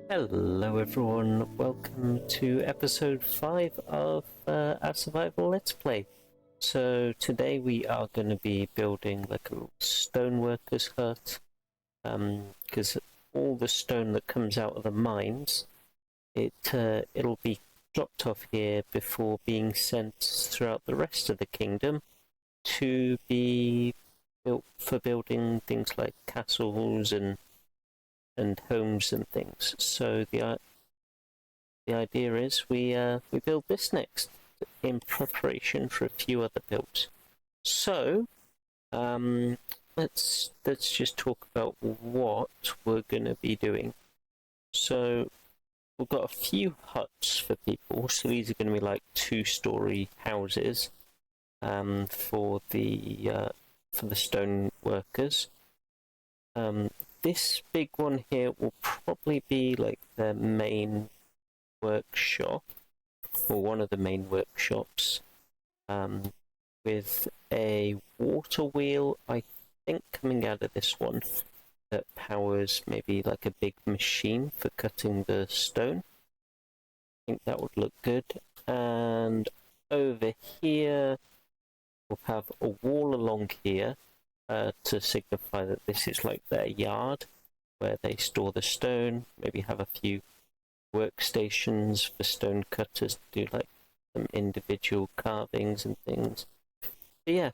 Hello everyone, welcome to episode 5 of our survival let's play. So today we are going to be building like a little stoneworker's hut, because all the stone that comes out of the mines, it'll be dropped off here before being sent throughout the rest of the kingdom to be built for building things like castles and homes and things. So the idea is we build this next in preparation for a few other builds. So let's just talk about what we're gonna be doing. So we've got a few huts for people. So these are going to be like 2-story houses for the stone workers. This big one here will probably be like their main workshop, or one of the main workshops, with a water wheel, I think, coming out of this one that powers maybe like a big machine for cutting the stone. I think that would look good. And over here, we'll have a wall along here to signify that this is like their yard where they store the stone, maybe have a few workstations for stone cutters to do like some individual carvings and things. But yeah,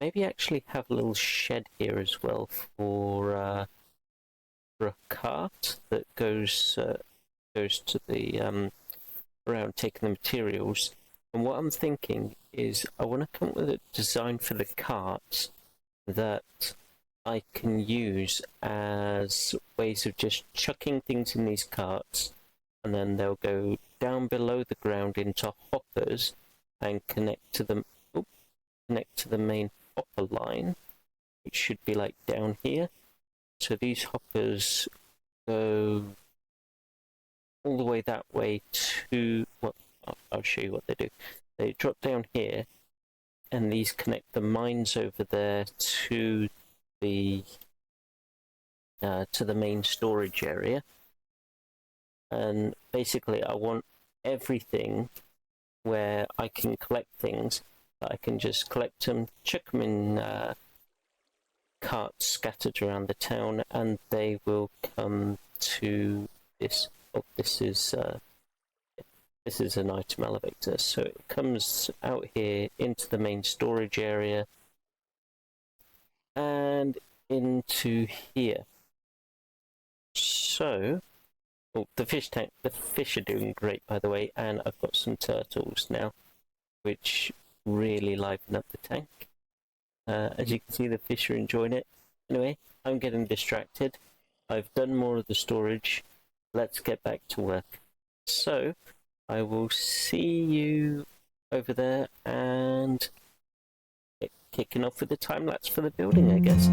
maybe actually have a little shed here as well for a cart that goes to the around taking the materials. And what I'm thinking is I want to come up with a design for the cart that I can use as ways of just chucking things in these carts, and then they'll go down below the ground into hoppers and connect to the main hopper line, which should be like down here. So these hoppers go all the way that way to, well, I'll show you what they do. They drop down here, and these connect the mines over there to the main storage area. And basically, I want everything where I can collect things. I can just collect them, chuck them in carts scattered around the town, and they will come to this. Oh, this is an item elevator, so it comes out here into the main storage area and into here. So, oh, the fish are doing great, by the way, and I've got some turtles now, which really liven up the tank. As you can see, the fish are enjoying it. Anyway, I'm getting distracted. I've done more of the storage. Let's get back to work. So, I will see you over there and kicking off with the time lapse for the building, I guess.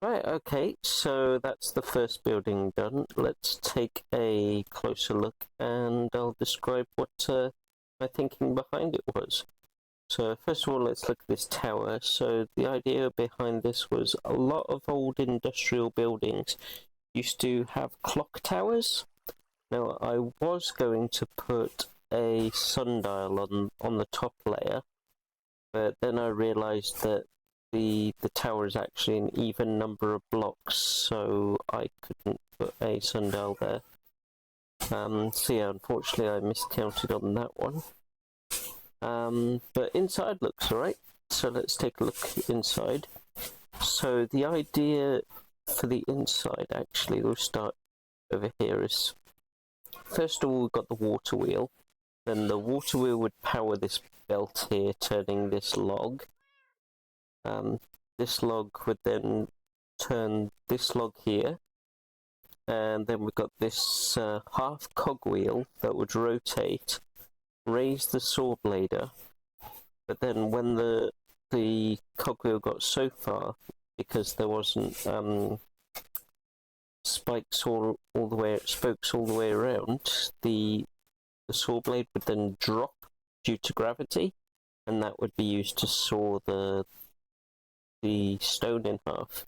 Right, okay, so that's the first building done. Let's take a closer look and I'll describe what my thinking behind it was. So first of all, let's look at this tower. So the idea behind this was a lot of old industrial buildings used to have clock towers. Now I was going to put a sundial on the top layer, but then I realised that the tower is actually an even number of blocks, so I couldn't put a sundial there. So yeah, unfortunately I miscounted on that one. But inside looks alright, so let's take a look inside. So the idea for the inside, actually, we'll start over here, is first of all we've got the water wheel. Then the water wheel would power this belt here, turning this log. This log would then turn this log here. And then we've got this half cogwheel that would rotate, raise the saw blader. But then when the cogwheel got so far, because there wasn't spokes all the way around, the saw blade would then drop due to gravity, and that would be used to saw the stone in half.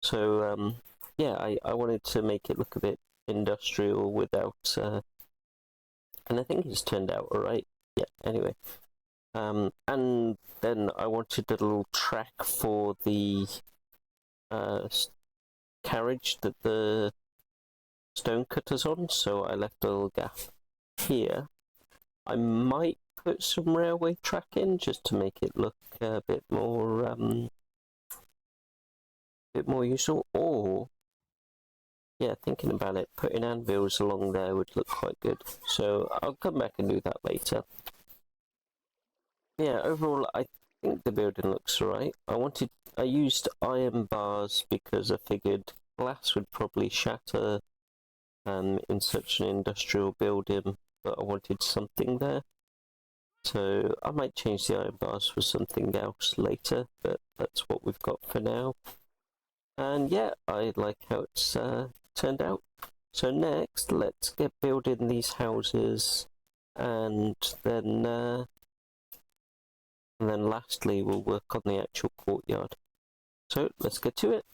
So yeah, I wanted to make it look a bit industrial without, and I think it's turned out alright. Yeah. Anyway, and then I wanted a little track for the carriage that the stone cutter's on, so I left a little gap here. I might put some railway track in just to make it look a bit more useful. Or yeah, thinking about it, putting anvils along there would look quite good. So I'll come back and do that later. Yeah, overall I think the building looks alright. I used iron bars because I figured glass would probably shatter in such an industrial building, but I wanted something there. So I might change the iron bars for something else later, but that's what we've got for now. And yeah, I like how it's turned out. So next, let's get building these houses, and then lastly we'll work on the actual courtyard. So let's get to it.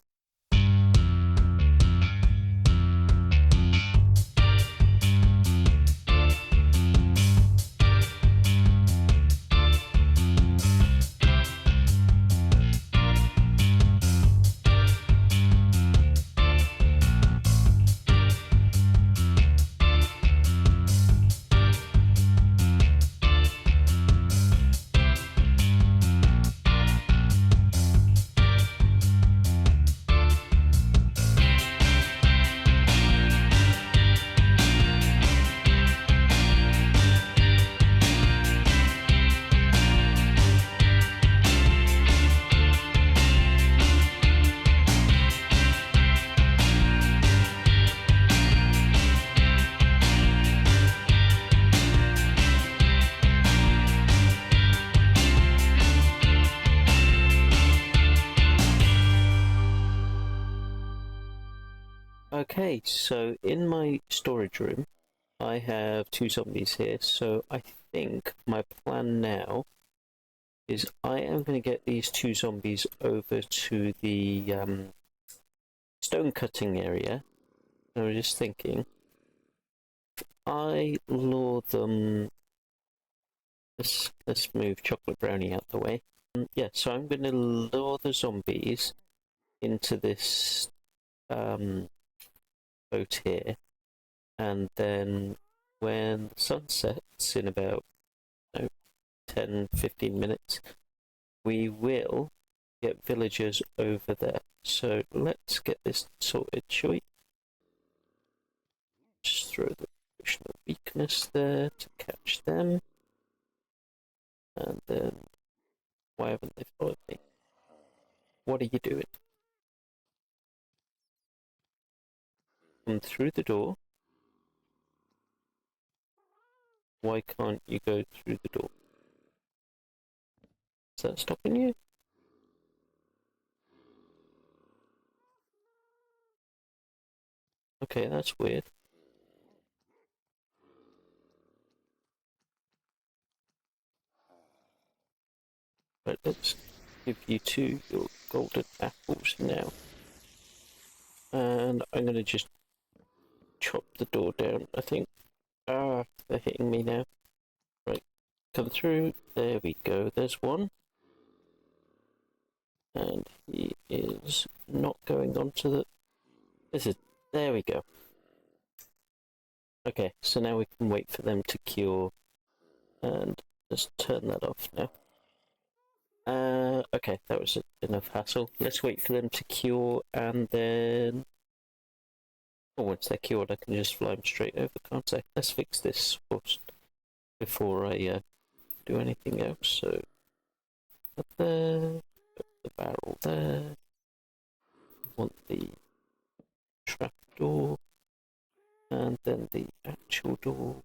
Okay, so in my storage room, I have 2 zombies here, so I think my plan now is I am going to get these 2 zombies over to the stone cutting area. I was just thinking, I lure them. Let's move Chocolate Brownie out the way. Yeah, so I'm going to lure the zombies into this boat here, and then when the sun sets in about 10-15 minutes, we will get villagers over there. So let's get this sorted, shall we? Just throw the additional weakness there to catch them. And then, why haven't they followed me? What are you doing? Come through the door. Why can't you go through the door? Is that stopping you? Okay, that's weird. Right, let's give you two your golden apples now. And I'm gonna just chop the door down, I think. Ah, they're hitting me now. Right, come through. There we go, there's one. And he is not going onto the... There we go. Okay, so now we can wait for them to cure. And just turn that off now. Okay, that was enough hassle. Let's wait for them to cure, and then... Oh, once they're cured, I can just fly them straight over, can't I? Let's fix this first before I do anything else. So, up there, put the barrel there. I want the trapdoor, and then the actual door.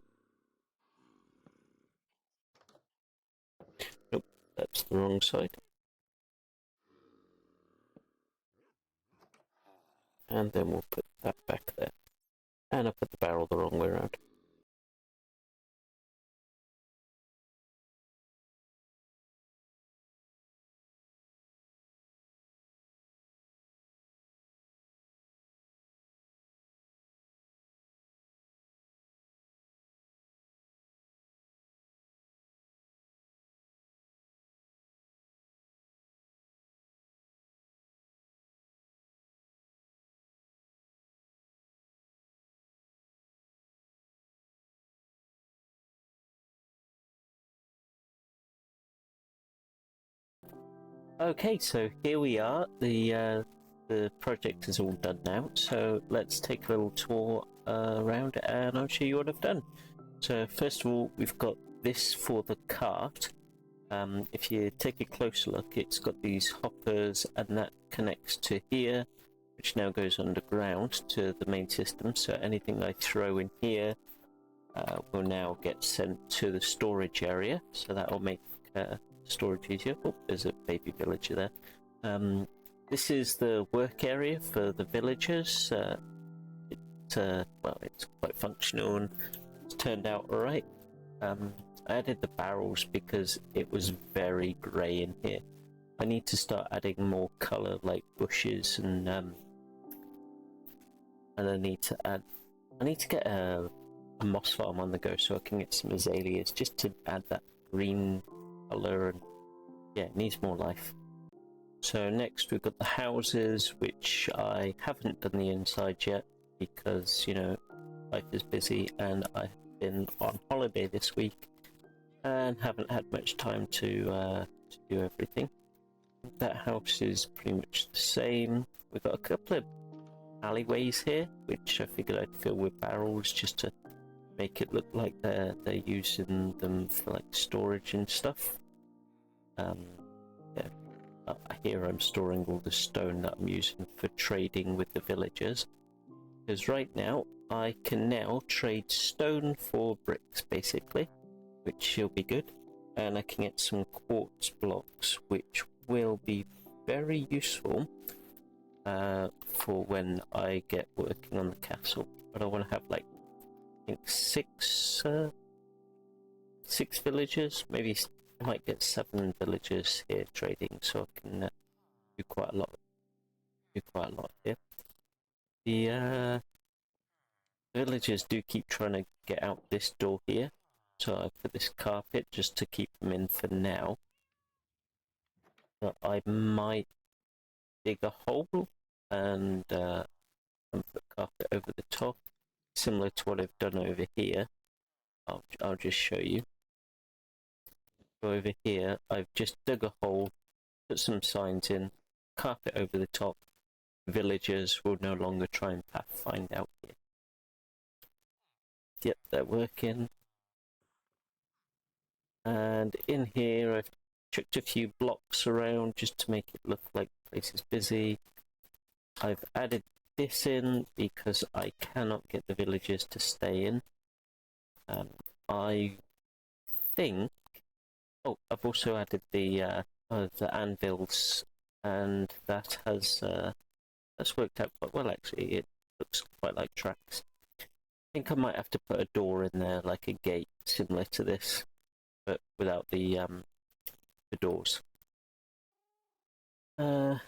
Nope, that's the wrong side. And then we'll put that back there. And I put the barrel the wrong way around. Okay, so here we are. The project is all done now. So let's take a little tour around, and I'll show you what I've done. So first of all, we've got this for the cart. If you take a closer look, it's got these hoppers, and that connects to here, which now goes underground to the main system. So anything I throw in here will now get sent to the storage area. So that will make storage easier. Oh, there's a baby villager there. This is the work area for the villagers. Well, it's quite functional and it's turned out alright. I added the barrels because it was very grey in here. I need to start adding more colour, like bushes, and I need to get a moss farm on the go so I can get some azaleas just to add that green colour, and yeah, it needs more life. So next we've got the houses, which I haven't done the inside yet because, you know, life is busy and I've been on holiday this week and haven't had much time to do everything. That house is pretty much the same. We've got a couple of alleyways here, which I figured I'd fill with barrels just to make it look like they're using them for like storage and stuff. Yeah. Here I'm storing all the stone that I'm using for trading with the villagers, because right now I can now trade stone for bricks basically, which will be good, and I can get some quartz blocks which will be very useful for when I get working on the castle. But I want to have like, I think six villagers, maybe I might get 7 villagers here trading, so I can do quite a lot here. The villagers do keep trying to get out this door here, so I put this carpet just to keep them in for now. But I might dig a hole and put carpet over the top, similar to what I've done over here. I'll just show you. So over here, I've just dug a hole, put some signs in, carpet over the top. Villagers will no longer try and find out here. Yep, they're working. And in here, I've chucked a few blocks around just to make it look like the place is busy. I've added this in because I cannot get the villagers to stay in. I think... Oh, I've also added the anvils, and that has that's worked out quite well actually. It looks quite like tracks. I think I might have to put a door in there, like a gate similar to this, but without the doors. So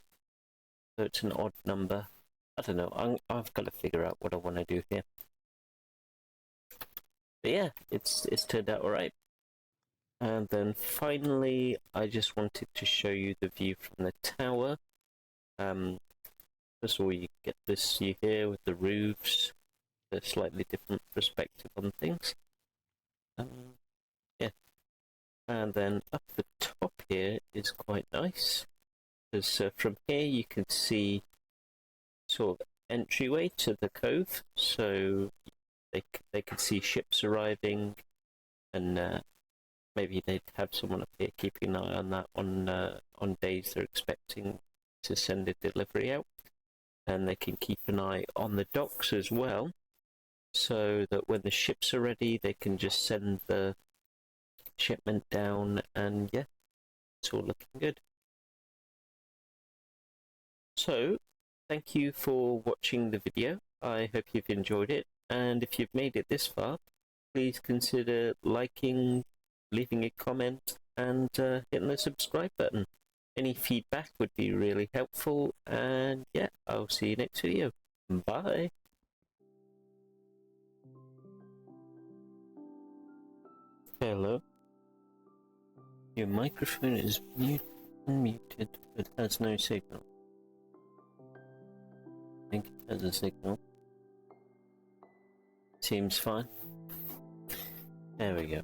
it's an odd number. I don't know. I've got to figure out what I want to do here. But yeah, it's turned out alright. And then finally, I just wanted to show you the view from the tower. First of all, you get this view here with the roofs, a slightly different perspective on things. Yeah, and then up the top here is quite nice, because from here you can see sort of entryway to the cove, so they can see ships arriving, and maybe they'd have someone up here keeping an eye on that on days they're expecting to send a delivery out, and they can keep an eye on the docks as well, so that when the ships are ready, they can just send the shipment down, and yeah, it's all looking good. So, thank you for watching the video. I hope you've enjoyed it, and if you've made it this far, please consider liking, leaving a comment, and hitting the subscribe button. Any feedback would be really helpful, and yeah, I'll see you next video. Bye! Hello. Your microphone is muted, but has no signal. I think it has a signal. Seems fine. There we go.